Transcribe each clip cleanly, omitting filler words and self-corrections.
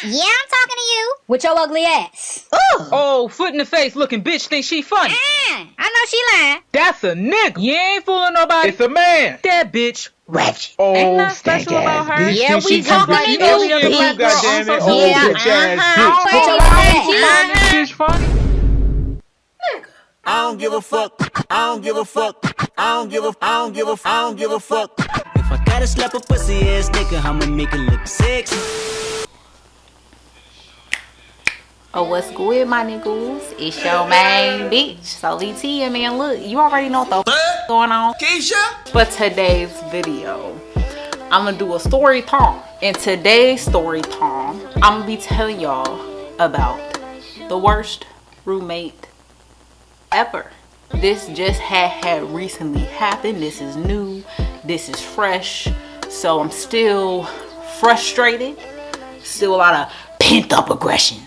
Yeah, I'm talking to you. With your ugly ass. Ooh. Oh, foot in the face looking bitch think she funny. I know she lying. That's a nigga. You ain't fooling nobody. It's a man. That bitch ratchet. Oh, Ain't nothing special about her. Yeah, we talking to you, bitch. Goddamn it. Oh, Yeah, bitch ass With your ugly ass. Bitch funny. I don't give a fuck. I don't give a fuck. I don't give a fuck. If I gotta slap a pussy ass nigga, I'ma make it look sexy. Oh, what's good, my niggas? It's your main bitch. So LT, man, look, you already know what the f going on. Keisha? For today's video, I'm gonna do a story time. In today's story time, I'm gonna be telling y'all about the worst roommate ever. This just had recently happened. This is new. This is fresh. So I'm still frustrated. Still a lot of pent up aggression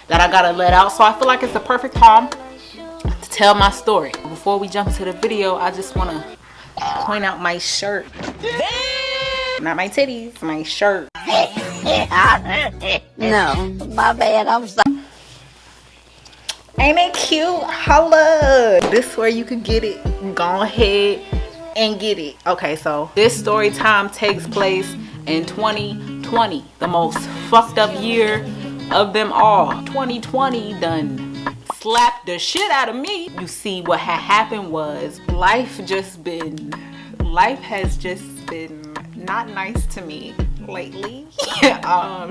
that I gotta let out. So I feel like it's the perfect time to tell my story. Before we jump into the video, I just wanna point out my shirt. Not my titties, my shirt. No, my bad, I'm sorry. Ain't it cute? Holla! This where you can get it. Go ahead and get it. Okay, so this story time takes place in 2020, the most fucked up year of them all. 2020 done slapped the shit out of me. You see, what had happened was life has just been not nice to me lately.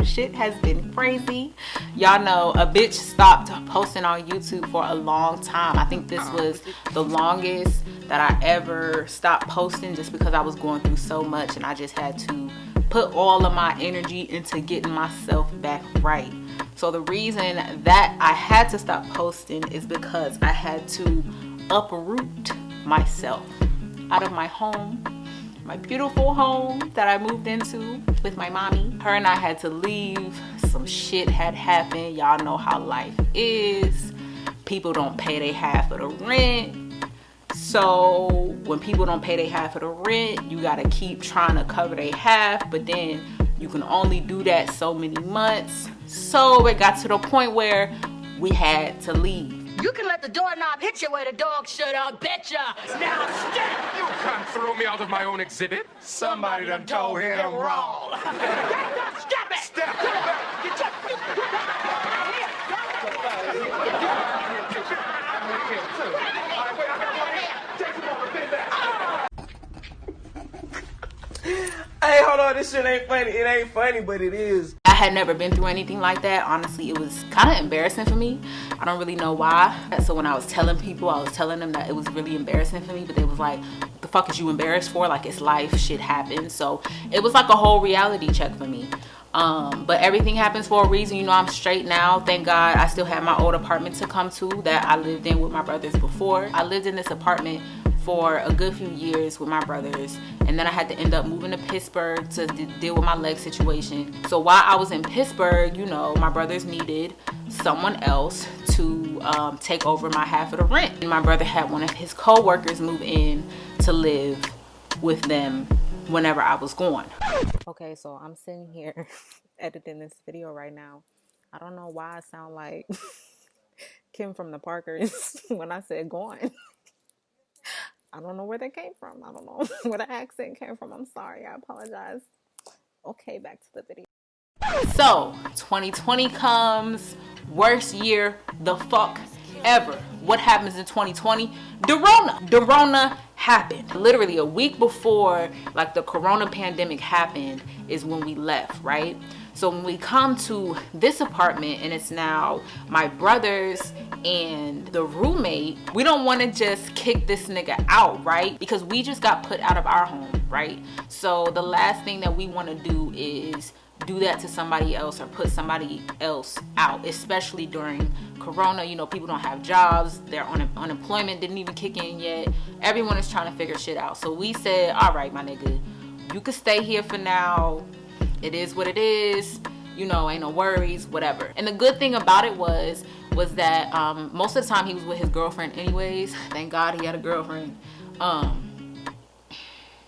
Shit has been crazy. Y'all know a bitch stopped posting on YouTube for a long time. I think this was the longest that I ever stopped posting, just because I was going through so much and I just had to put all of my energy into getting myself back right. So the reason that I had to stop posting is because I had to uproot myself out of my home, my beautiful home that I moved into with my mommy. Her and I had to leave. Some shit had happened. Y'all know how life is. People don't pay their half of the rent. So when people don't pay their half of the rent, you gotta keep trying to cover their half, but then you can only do that so many months. So it got to the point where we had to leave. You can let the doorknob hit you where the dog should, I'll betcha. Now step! You can't throw me out of my own exhibit. Somebody done told him wrong. Step it! Step Hey, hold on, this shit ain't funny. It ain't funny, but it is. I had never been through anything like that. Honestly, it was kind of embarrassing for me. I don't really know why. So when I was telling people, I was telling them that it was really embarrassing for me, but they was like, what the fuck is you embarrassed for? Like, it's life, shit happens. So it was like a whole reality check for me. But everything happens for a reason. You know, I'm straight now, thank God. I still have my old apartment to come to that I lived in with my brothers before. I lived in this apartment for a good few years with my brothers, and then I had to end up moving to Pittsburgh to deal with my leg situation. So while I was in Pittsburgh, you know, my brothers needed someone else to take over my half of the rent. And my brother had one of his co-workers move in to live with them whenever I was gone. Okay, so I'm sitting here editing this video right now. I don't know why I sound like Kim from the Parkers when I said gone. I don't know where that came from. I don't know where the accent came from. I'm sorry. I apologize. Okay, back to the video. So, 2020 comes. Worst year the fuck ever. What happens in 2020? Dorona happened. Literally a week before, like, the corona pandemic happened is when we left, right? So when we come to this apartment and it's now my brothers and the roommate, we don't want to just kick this nigga out, right? Because we just got put out of our home, right? So the last thing that we want to do is do that to somebody else or put somebody else out, especially during corona. You know, people don't have jobs, their unemployment didn't even kick in yet. Everyone is trying to figure shit out. So we said, all right, my nigga, you could stay here for now. It is what it is, you know, ain't no worries, whatever. And the good thing about it was that most of the time he was with his girlfriend anyways. Thank God he had a girlfriend.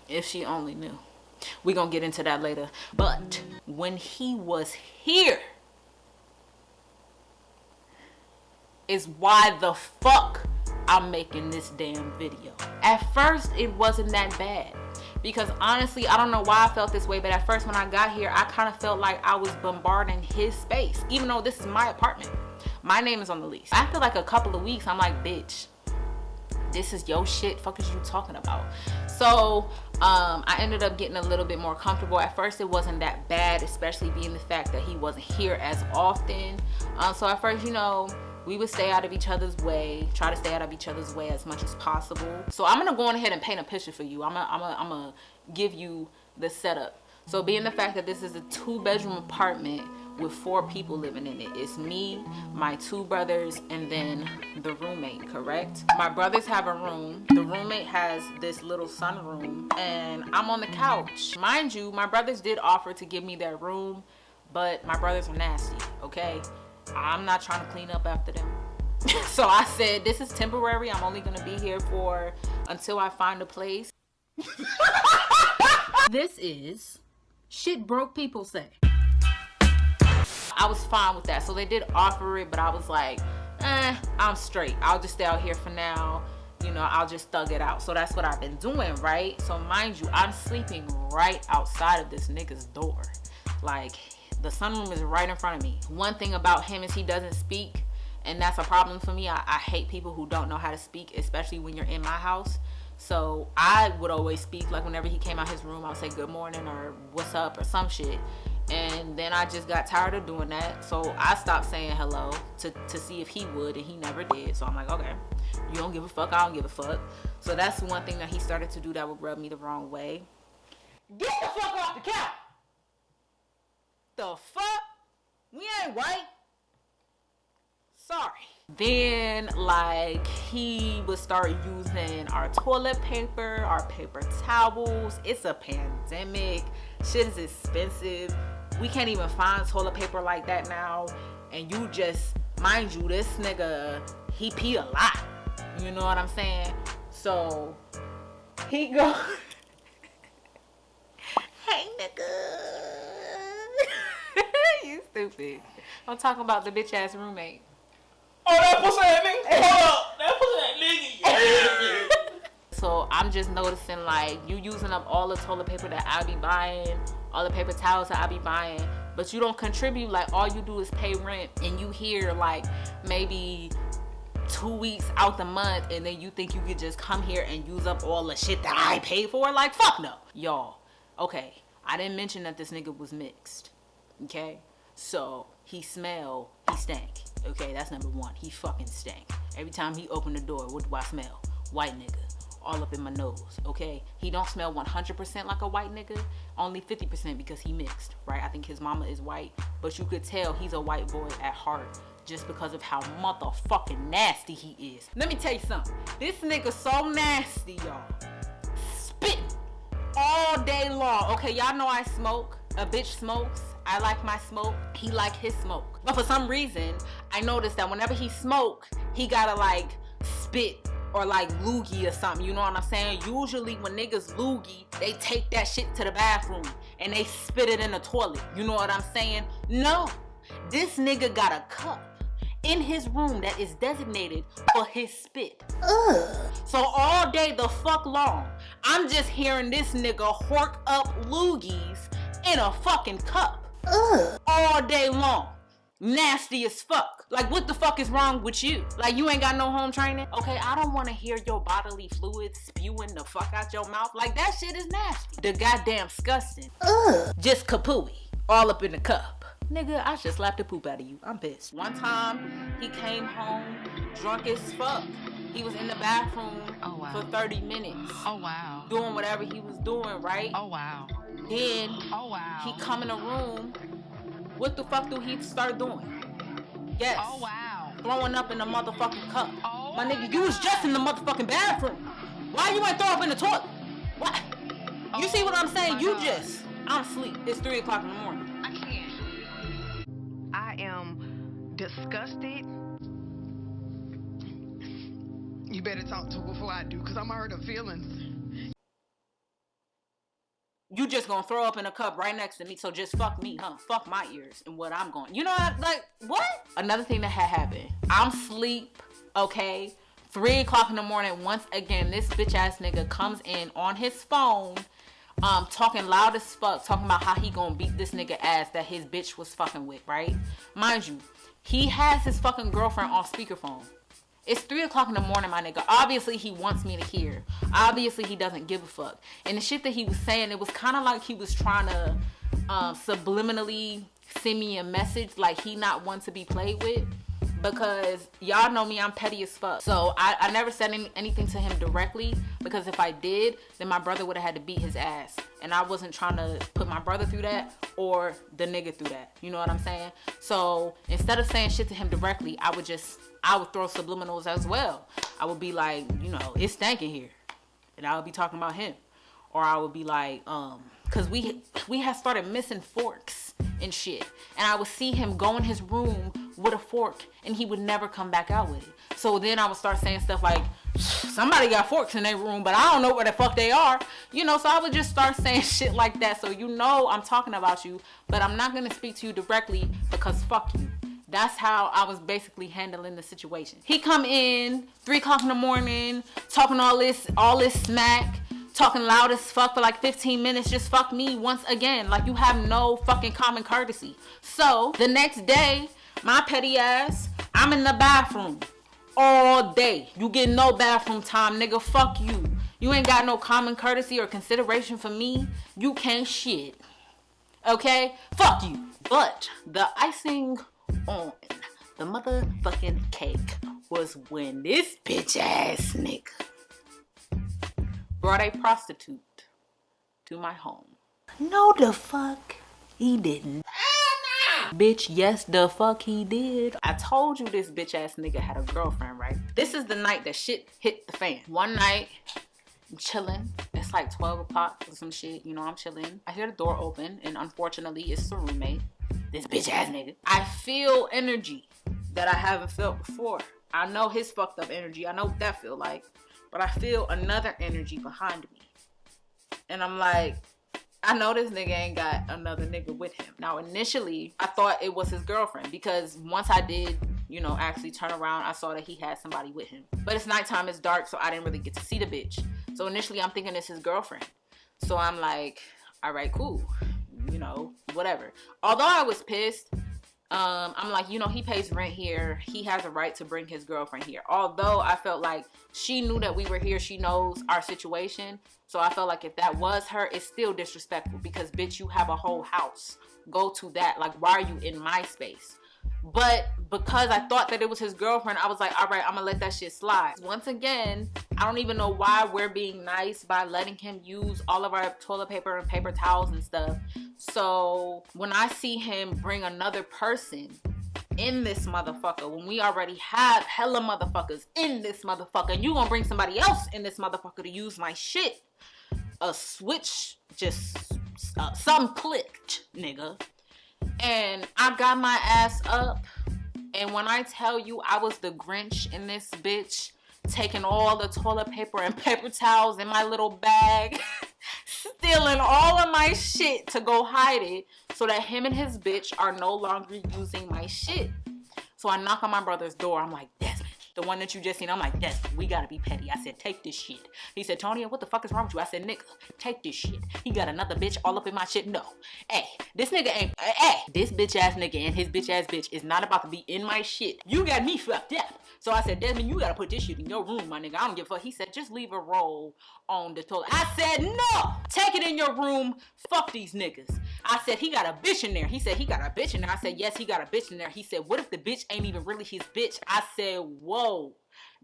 If she only knew. We gonna get into that later. But when he was here, is why the fuck I'm making this damn video. At first, it wasn't that bad. Because honestly, I don't know why I felt this way, but at first when I got here, I kind of felt like I was bombarding his space. Even though this is my apartment. My name is on the lease. After like a couple of weeks, I'm like, bitch, this is your shit. Fuck is you talking about? So I ended up getting a little bit more comfortable. At first it wasn't that bad, especially being the fact that he wasn't here as often. So at first, you know, we would stay out of each other's way, try to stay out of each other's way as much as possible. So I'm gonna go on ahead and paint a picture for you. I'm gonna give you the setup. So being the fact that this is a 2-bedroom apartment with 4 people living in it. It's me, my 2 brothers, and then the roommate, correct? My brothers have a room. The roommate has this little sunroom, and I'm on the couch. Mind you, my brothers did offer to give me their room, but my brothers are nasty, okay? I'm not trying to clean up after them. So I said, this is temporary. I'm only gonna be here for until I find a place. This is shit broke people say. I was fine with that. So they did offer it, but I was like, I'm straight. I'll just stay out here for now. You know, I'll just thug it out. So that's what I've been doing, right? So mind you, I'm sleeping right outside of this nigga's door. Like, the sunroom is right in front of me. One thing about him is he doesn't speak, and that's a problem for me. I hate people who don't know how to speak, especially when you're in my house. So I would always speak, like whenever he came out his room, I would say good morning or what's up or some shit. And then I just got tired of doing that. So I stopped saying hello to see if he would, and he never did. So I'm like, okay, you don't give a fuck, I don't give a fuck. So that's one thing that he started to do that would rub me the wrong way. Get the fuck off the couch! The fuck? We ain't white. Sorry. Then like he would start using our toilet paper, our paper towels. It's a pandemic. Shit is expensive. We can't even find toilet paper like that now. And you just, mind you, this nigga, he pee a lot. You know what I'm saying? So he go, hey nigga. You stupid. I'm talking about the bitch ass roommate. Oh, that pussy that nigga? Hold up. That pussy that nigga. So I'm just noticing like you using up all the toilet paper that I be buying, all the paper towels that I be buying, but you don't contribute. Like all you do is pay rent, and you here like maybe 2 weeks out the month, and then you think you could just come here and use up all the shit that I paid for? Like fuck no. Y'all, okay, I didn't mention that this nigga was mixed, okay? So he smell, he stank. Okay, that's number 1. He fucking stank. Every time he opened the door, what do I smell? White nigga. All up in my nose, okay? He don't smell 100% like a white nigga. Only 50% because he mixed, right? I think his mama is white. But you could tell he's a white boy at heart just because of how motherfucking nasty he is. Let me tell you something. This nigga so nasty, y'all. Spitting all day long. Okay, y'all know I smoke. A bitch smokes. I like my smoke. He like his smoke. But for some reason, I noticed that whenever he smoke, he gotta like spit or like loogie or something. You know what I'm saying? Usually when niggas loogie, they take that shit to the bathroom and they spit it in the toilet. You know what I'm saying? No. This nigga got a cup in his room that is designated for his spit. Ugh. So all day the fuck long, I'm just hearing this nigga hork up loogies in a fucking cup. Ugh. All day long. Nasty as fuck. Like what the fuck is wrong with you? Like you ain't got no home training? Okay, I don't want to hear your bodily fluids spewing the fuck out your mouth. Like that shit is nasty. The goddamn disgusting. Ugh. Just kapooey. All up in the cup. Nigga, I should slap the poop out of you. I'm pissed. One time, he came home drunk as fuck. He was in the bathroom for 30 minutes. Oh, wow. Doing whatever he was doing, right? Oh, wow. Then, he come in the room. What the fuck do he start doing? Yes. Oh, wow. Throwing up in the motherfucking cup. Oh, my nigga, you was just in the motherfucking bathroom. Why you ain't throw up in the toilet? What? You see what I'm saying? You just, I'm asleep. It's 3 o'clock in the morning. I can't. I am disgusted. You better talk to her before I do, because I'm hurt her feelings. you just gonna throw up in a cup right next to me, so just fuck me, huh? Fuck my ears and what I'm going. You know what? Like, what? Another thing that had happened. I'm asleep, okay? 3 o'clock in the morning, once again, this bitch ass nigga comes in on his phone, talking loud as fuck, talking about how he gonna beat this nigga ass that his bitch was fucking with, right? Mind you, he has his fucking girlfriend on speakerphone. It's 3 o'clock in the morning, my nigga. Obviously, he wants me to hear. Obviously, he doesn't give a fuck. And the shit that he was saying, it was kind of like he was trying to subliminally send me a message like he not one to be played with. Because y'all know me, I'm petty as fuck. So I never said anything to him directly, because if I did, then my brother would have had to beat his ass. And I wasn't trying to put my brother through that or the nigga through that. You know what I'm saying? So instead of saying shit to him directly, I would throw subliminals as well. I would be like, you know, it's stankin' here. And I would be talking about him. Or I would be like, cause we had started missing forks and shit. And I would see him go in his room with a fork and he would never come back out with it. So then I would start saying stuff like, somebody got forks in their room, but I don't know where the fuck they are. You know, so I would just start saying shit like that. So you know I'm talking about you, but I'm not gonna speak to you directly because fuck you. That's how I was basically handling the situation. He come in 3 o'clock in the morning, talking all this smack, talking loud as fuck for like 15 minutes. Just fuck me once again. Like, you have no fucking common courtesy. So the next day, my petty ass, I'm in the bathroom all day. You get no bathroom time, nigga. Fuck you. You ain't got no common courtesy or consideration for me. You can't shit. Okay? Fuck you. But the icing on the motherfucking cake was when this bitch ass nigga brought a prostitute to my home. No, the fuck he didn't. Bitch, yes, the fuck he did. I told you this bitch ass nigga had a girlfriend, right? This is the night that shit hit the fan. One night, I'm chilling. It's like 12 o'clock or some shit. You know, I'm chilling. I hear the door open, and unfortunately, it's the roommate. This bitch ass nigga. I feel energy that I haven't felt before. I know his fucked up energy. I know what that feel like. But I feel another energy behind me. And I'm like, I know this nigga ain't got another nigga with him. Now, initially, I thought it was his girlfriend. Because once I did, you know, actually turn around, I saw that he had somebody with him. But it's nighttime, it's dark, so I didn't really get to see the bitch. So initially, I'm thinking it's his girlfriend. So I'm like, all right, cool. You know, whatever. Although I was pissed, I'm like, you know, he pays rent here. He has a right to bring his girlfriend here. Although I felt like she knew that we were here. She knows our situation. So I felt like if that was her, it's still disrespectful. Because, bitch, you have a whole house. Go to that. Like, why are you in my space? But because I thought that it was his girlfriend, I was like, all right, I'm gonna let that shit slide. Once again, I don't even know why we're being nice by letting him use all of our toilet paper and paper towels and stuff. So when I see him bring another person in this motherfucker, when we already have hella motherfuckers in this motherfucker, and you gonna bring somebody else in this motherfucker to use my shit, a switch just some clicked, nigga. And I got my ass up, and when I tell you I was the Grinch in this bitch, taking all the toilet paper and paper towels in my little bag, stealing all of my shit to go hide it so that him and his bitch are no longer using my shit. So I knock on my brother's door. I'm like, Desmond, the one that you just seen. I'm like, Desmond, we gotta be petty. I said, take this shit. He said, Tonya, what the fuck is wrong with you? I said, nigga, take this shit. He got another bitch all up in my shit. No. Hey, this nigga ain't, hey, this bitch ass nigga and his bitch ass bitch is not about to be in my shit. You got me fucked up. So I said, Desmond, you gotta put this shit in your room, my nigga. I don't give a fuck. He said, just leave a roll on the toilet. I said, no, take it in your room. Fuck these niggas. I said, he got a bitch in there. He said, he got a bitch in there. I said, yes, he got a bitch in there. He said, what if the bitch ain't even really his bitch? I said, whoa,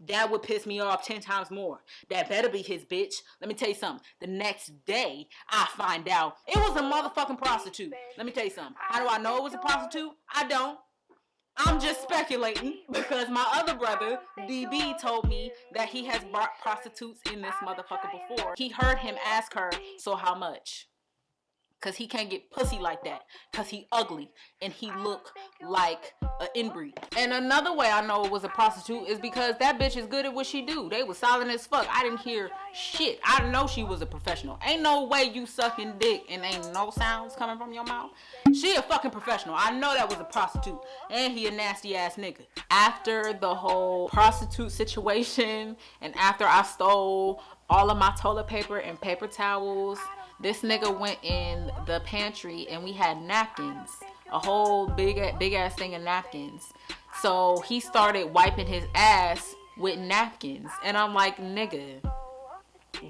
that would piss me off 10 times more. That better be his bitch. Let me tell you something. The next day, I find out it was a motherfucking prostitute. Let me tell you something. How do I know it was a prostitute? I don't. I'm just speculating because my other brother, DB, told me that he has brought prostitutes in this motherfucker before. He heard him ask her, so how much? Because he can't get pussy like that. Because he ugly and he look like an inbreed. And another way I know it was a prostitute is because that bitch is good at what she do. They was silent as fuck. I didn't hear shit. I know she was a professional. Ain't no way you sucking dick and ain't no sounds coming from your mouth. She a fucking professional. I know that was a prostitute. And he a nasty ass nigga. After the whole prostitute situation and after I stole all of my toilet paper and paper towels, this nigga went in the pantry and we had napkins. A whole big ass thing of napkins. So he started wiping his ass with napkins. And I'm like, nigga,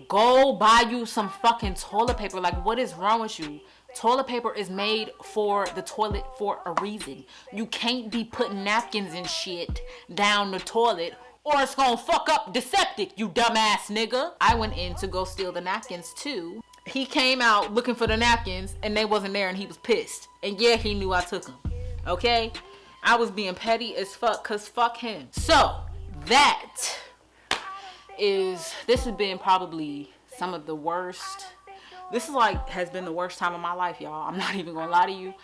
go buy you some fucking toilet paper. Like, what is wrong with you? Toilet paper is made for the toilet for a reason. You can't be putting napkins and shit down the toilet or it's gonna fuck up the septic, you dumbass nigga. I went in to go steal the napkins too. He came out looking for the napkins and they wasn't there and he was pissed. And yeah, he knew I took them. Okay? I was being petty as fuck cause fuck him. So, this has been probably some of the worst. This is like, has been the worst time of my life, y'all. I'm not even gonna lie to you.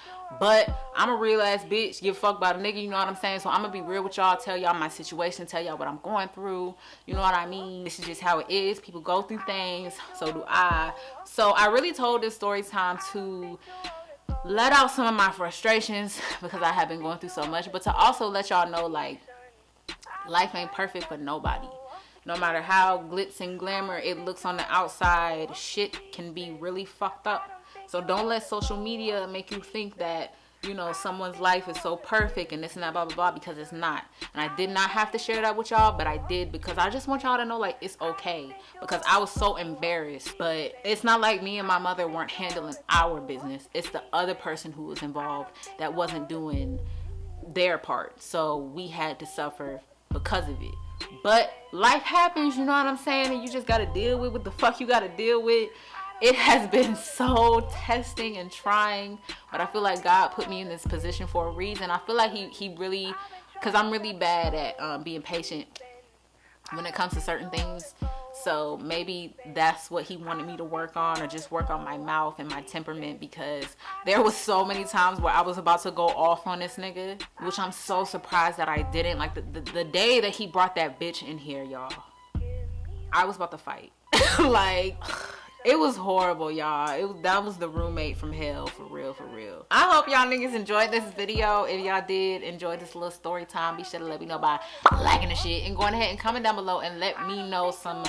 But I'm a real ass bitch. Give a fuck about a nigga, you know what I'm saying? So I'm gonna be real with y'all. Tell y'all my situation. Tell y'all what I'm going through. You know what I mean? This is just how it is. People go through things. So do I. So I really told this story time to let out some of my frustrations because I have been going through so much. But to also let y'all know, like, life ain't perfect for nobody. No matter how glitz and glamour it looks on the outside, shit can be really fucked up. So don't let social media make you think that, you know, someone's life is so perfect and this and that, blah, blah, blah, because it's not. And I did not have to share that with y'all, but I did because I just want y'all to know, like, it's okay. Because I was so embarrassed. But it's not like me and my mother weren't handling our business. It's the other person who was involved that wasn't doing their part. So we had to suffer because of it. But life happens, you know what I'm saying? And you just gotta deal with what the fuck you gotta deal with. It has been so testing and trying, but I feel like God put me in this position for a reason. I feel like he really, because I'm really bad at being patient when it comes to certain things. So maybe that's what he wanted me to work on, or just work on my mouth and my temperament, because there was so many times where I was about to go off on this nigga, which I'm so surprised that I didn't. Like the day that he brought that bitch in here, y'all, I was about to fight. Like, it was horrible, y'all. That was the roommate from hell, for real, for real. I hope y'all niggas enjoyed this video. If y'all did enjoy this little story time, be sure to let me know by liking the shit and going ahead and comment down below and let me know some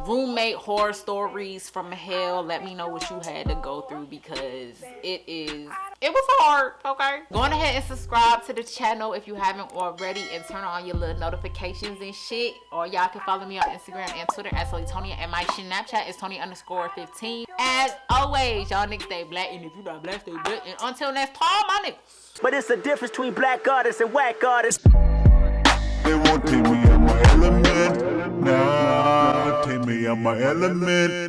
roommate horror stories from hell. Let me know what you had to go through, because it was hard, okay? Go on ahead and subscribe to the channel if you haven't already, and turn on your little notifications and shit. Or y'all can follow me on Instagram and Twitter at @STORYTIME, and my Snapchat is Tony_15. As always, y'all niggas stay black, and if you not black, stay black. And until next time, my niggas. But it's a difference between black artists and whack artists. They won't take me out my element. Nah, take me out my element.